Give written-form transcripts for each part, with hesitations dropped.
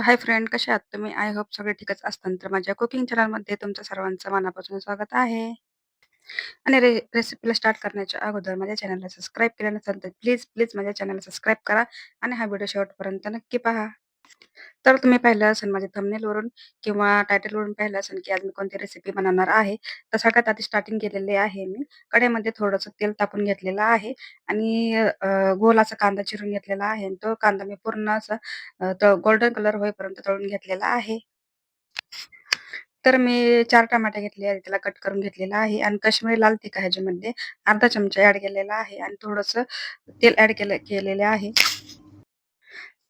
Hi friend, कसे आहात तुम्ही? आय होप सगळे ठीकच असतील. तर माझ्या कुकिंग चॅनलमध्ये तुमचं सर्वांचं मनापासून स्वागत आहे. आणि रेसिपीला स्टार्ट करण्याच्या अगोदर माझ्या चॅनलला सबस्क्राईब केलं नसेल तर प्लीज माझ्या चॅनलला सबस्क्राईब करा आणि हा व्हिडिओ शेवटपर्यंत नक्की पहा. तर तुम्ही पाहिलं असेल माझ्या थंबनेलवरून किंवा टायटलवरून पाहिलं असेल, की आज मी कोणती रेसिपी बनवणार आहे. तर सगळ्यात आधी स्टार्टिंग केलेली आहे मी. कढईमध्ये थोडंसं तेल तापवून घेतलेलं आहे आणि गोल असा कांदा चिरून घेतलेला आहे आणि तो कांदा मी पूर्ण असा गोल्डन कलर होईपर्यंत तळून घेतलेला आहे. तर मी 4 टमाटे घेतले आहेत. त्याला कट करून घेतलेला आहे आणि काश्मीरी लाल तिखट ह्याच्यामध्ये अर्धा चमचा ॲड केलेला आहे आणि थोडंसं तेल ॲड केलेले आहे.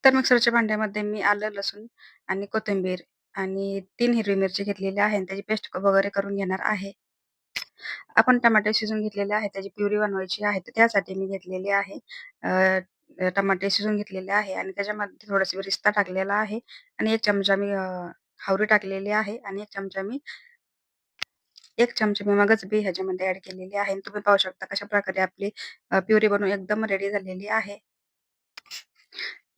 तर मिक्सरच्या भांड्यामध्ये मी आलं, लसूण आणि कोथिंबीर आणि 3 हिरवी मिरची घेतलेली आहे आणि त्याची पेस्ट वगैरे करून घेणार आहे. आपण टमाटे शिजवून घेतलेले आहेत, त्याची प्युरी बनवायची आहे. तर त्यासाठी मी घेतलेली आहे. अ, टमाटे शिजवून घेतलेले आहे आणि त्याच्यामध्ये थोडासा बेरिस्ता टाकलेला आहे आणि 1 चमचा मी हावरी टाकलेली आहे आणि 1 चमचा मी मगज बी ह्याच्यामध्ये ॲड केलेली आहे आणि तुम्ही पाहू शकता कशाप्रकारे आपली प्युरी बनवून एकदम रेडी झालेली आहे.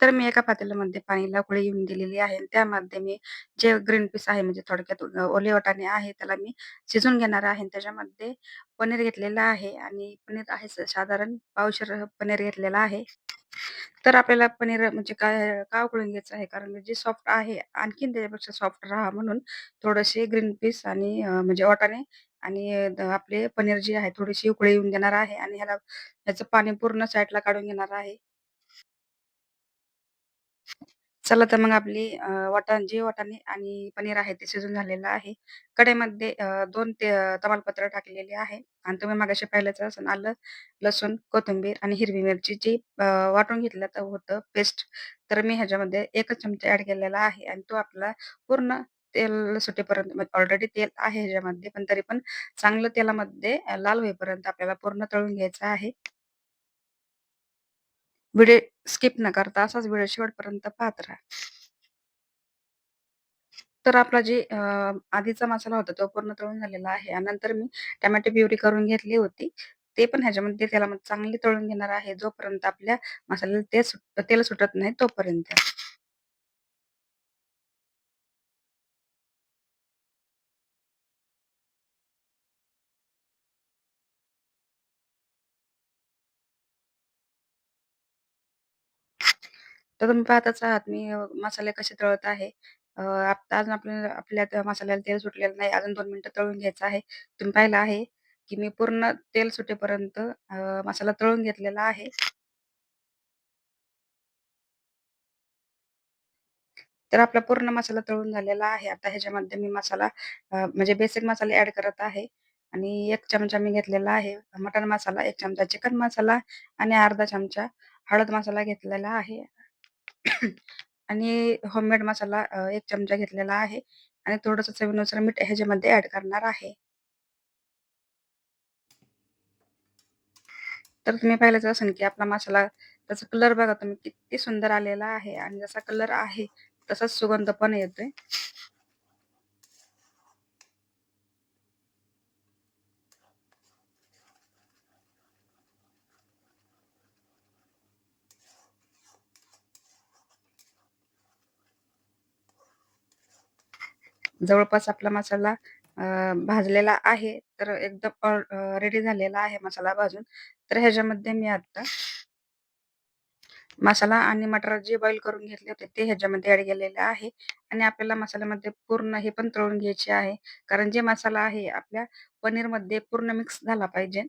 तर मी एका पातेल्यामध्ये पाणीला उकळी येऊन दिलेली आहे आणि त्यामध्ये मी जे ग्रीन पीस आहे म्हणजे थोडक्यात ओले वाटाणे आहे त्याला मी शिजवून घेणार आहे आणि त्याच्यामध्ये पनीर घेतलेलं आहे आणि पनीर आहे साधारण पावशेर पनीर घेतलेलं आहे. तर आपल्याला पनीर म्हणजे काय का उकळून घ्यायचं आहे कारण जे सॉफ्ट आहे आणखीन त्याच्यापेक्षा सॉफ्ट राहा म्हणून थोडेसे ग्रीन पीस आणि म्हणजे वाटाणे आणि आपले पनीर जे आहे थोडीशी उकळी येऊन देणार आहे आणि ह्याचं पाणी पूर्ण साईडला काढून घेणार आहे. चला तर मग आपली जे वाटाणे आणि पनीर आहे ते शिजून झालेलं आहे. कढईमध्ये 2 तमालपत्र टाकलेले आहे आणि तुम्ही मगाशी पाहिलंच असेल आलं, लसूण, कोथिंबीर आणि हिरवी मिरची जी वाटून घेतलं तर होतं पेस्ट. तर मी ह्याच्यामध्ये 1च चमचा ॲड केलेला आहे आणि तो आपला पूर्ण तेल सुटेपर्यंत म्हणजे ऑलरेडी तेल आहे ह्याच्यामध्ये, पण तरी पण चांगलं तेलामध्ये लाल होईपर्यंत आपल्याला पूर्ण तळून घ्यायचं आहे. व्हिडिओ स्किप न करता असाच व्हिडिओ शेवटपर्यंत पाहत राहा. तर आपला जे आधीचा मसाला होता तो पूर्ण तळून झालेला आहे आणि नंतर मी टोमॅटो प्युरी करून घेतली होती. ते पण ह्याच्यामध्ये तेलामध्ये चांगली तळून घेणार आहे, जोपर्यंत आपल्या मसाल्याला तेल सुटत नाही तोपर्यंत. तर तुम्ही पाहतच आहात मी मसाले कसे तळत आहे. आता अजून आपल्या त्या मसाल्याला तेल सुटलेलं नाही. अजून 2 मिनिटं तळून घ्यायचं आहे. तुम्ही पाहिलं आहे, की मी पूर्ण तेल सुटेपर्यंत मसाला तळून घेतलेला आहे. तर आपला पूर्ण मसाला तळून झालेला आहे. आता ह्याच्यामध्ये मी मसाला म्हणजे बेसिक मसाले ॲड करत आहे आणि 1 चमचा मी घेतलेला आहे मटण मसाला, 1 चमचा चिकन मसाला आणि अर्धा चमचा हळद मसाला घेतलेला आहे आणि होममेड मसाला 1 चमचा घेतलेला आहे आणि थोडंसं चवीनुसार मीठ ह्याच्यामध्ये ॲड करणार आहे. तर तुम्ही पाहिलंच असेल, की आपला मसाला त्याचा कलर बघा तुम्ही किती सुंदर आलेला आहे आणि जसा कलर आहे तसाच सुगंध पण येतोय. जवळपास आपला मसाला भाजलेला आहे. तर एकदम रेडी झालेला आहे मसाला भाजून. तर ह्याच्यामध्ये मी आता मसाला आणि मटार जे बॉईल करून घेतले होते ते ह्याच्यामध्ये ॲड केलेले आहे आणि आपल्याला मसाल्यामध्ये पूर्ण हे पण तळून घ्यायचे आहे. कारण जे मसाला आहे आपल्या पनीरमध्ये पूर्ण मिक्स झाला पाहिजे.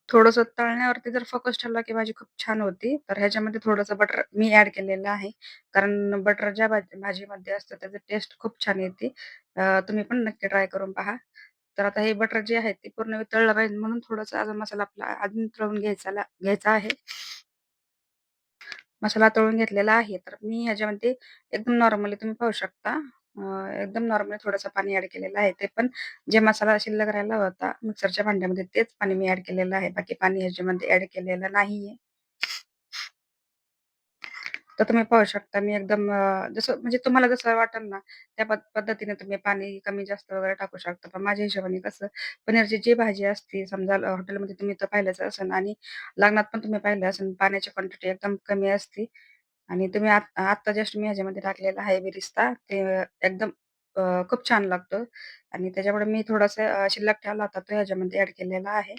थोडंसं तळण्यावरती जर फोकस ठेवला, की भाजी खूप छान होती. तर ह्याच्यामध्ये थोडंसं बटर मी ॲड केलेलं आहे. कारण बटर ज्या भाजीमध्ये असतं त्याची टेस्ट खूप छान येते. तुम्ही पण नक्की ट्राय करून पहा. तर आता हे बटर जे आहे ते पूर्ण वितळलं पाहिजे म्हणून थोडंसं अजून मसाला आपला अजून तळून घ्यायचा आहे. मसाला तळून घेतलेला आहे. तर मी ह्याच्यामध्ये एकदम नॉर्मली तुम्ही पाहू शकता अ, एकदम नॉर्मली थोडंसं पाणी ॲड केलेलं आहे. ते पण जे मसाला शिल्लक राहिला होता मिक्सरच्या भांड्यामध्ये तेच पाणी मी ॲड केलेलं आहे. बाकी पाणी ह्याच्यामध्ये ॲड केलेलं नाहीये. तर तुम्ही पाहू शकता मी एकदम जसं म्हणजे तुम्हाला जसं वाटेल ना, त्या पद्धतीने तुम्ही पाणी कमी जास्त वगैरे टाकू शकता. पण माझ्या हिशोबाने कसं पनीरची जी भाजी असते समजा हॉटेलमध्ये तुम्ही तर पाहिलंच असेल आणि लग्नात पण तुम्ही पाहिलं असेल पाण्याची क्वांटिटी एकदम कमी असते आणि तुम्ही आत्ता जस्ट मी ह्याच्यामध्ये टाकलेला आहे बिरिस्ता ते एकदम खूप छान लागतं आणि त्याच्यामुळे मी थोडंसं शिल्लक ठेवला होता तो ह्याच्यामध्ये ॲड केलेला आहे.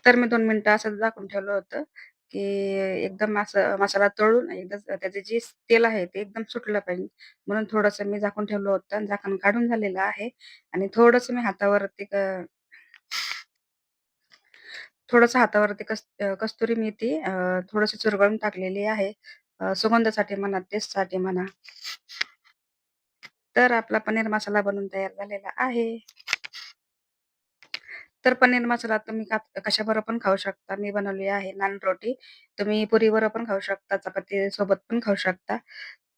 तर मी 2 मिनिटं असंच झाकून ठेवलं होतं, की एकदम असं मसाला तळून एकदाच त्याचं जे तेल आहे ते एकदम सुटलं पाहिजे. म्हणून थोडंसं मी झाकून ठेवलं होतं आणि झाकण काढून झालेलं आहे आणि थोडंसं मी हातावरती थोडंसं हातावरती कस्तुरी मेथी थोडंसं चुरगळून टाकलेली आहे. सुगंधासाठी म्हणा, टेस्टसाठी म्हणा. तर आपला पनीर मसाला बनून तयार झालेला आहे. तर पनीर मसाला तुम्ही कशाबरोबर पण खाऊ शकता. मी बनवली आहे नान रोटी. तुम्ही पुरीबरोबर पण खाऊ शकता, चपातीसोबत पण खाऊ शकता.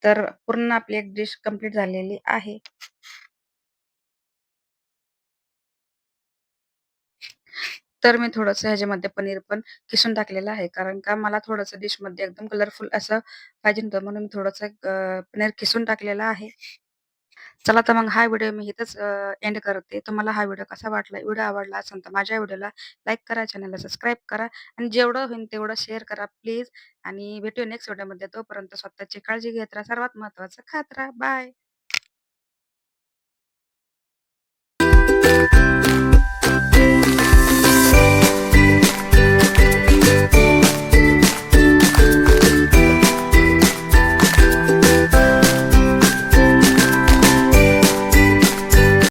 तर पूर्ण आपली एक डिश कंप्लीट झालेली आहे. तर मी थोडंसं ह्याच्यामध्ये पनीर पण किसून टाकलेलं आहे. कारण का मला थोडंसं डिशमध्ये एकदम कलरफुल असं पाहिजे होतं म्हणून मी थोडंसं पनीर किसून टाकलेलं आहे. चला तर मग हा व्हिडिओ मी इथंच एंड करते. तुम्हाला हा व्हिडिओ कसा वाटला? व्हिडिओ आवडला असेल तर माझ्या व्हिडिओला लाईक करा, चॅनलला सबस्क्राईब करा आणि जेवढं होईल तेवढं शेअर करा प्लीज आणि भेटूया नेक्स्ट व्हिडिओमध्ये. तोपर्यंत स्वतःची काळजी घेत राहा. सर्वात महत्त्वाचं खात राहा. बाय.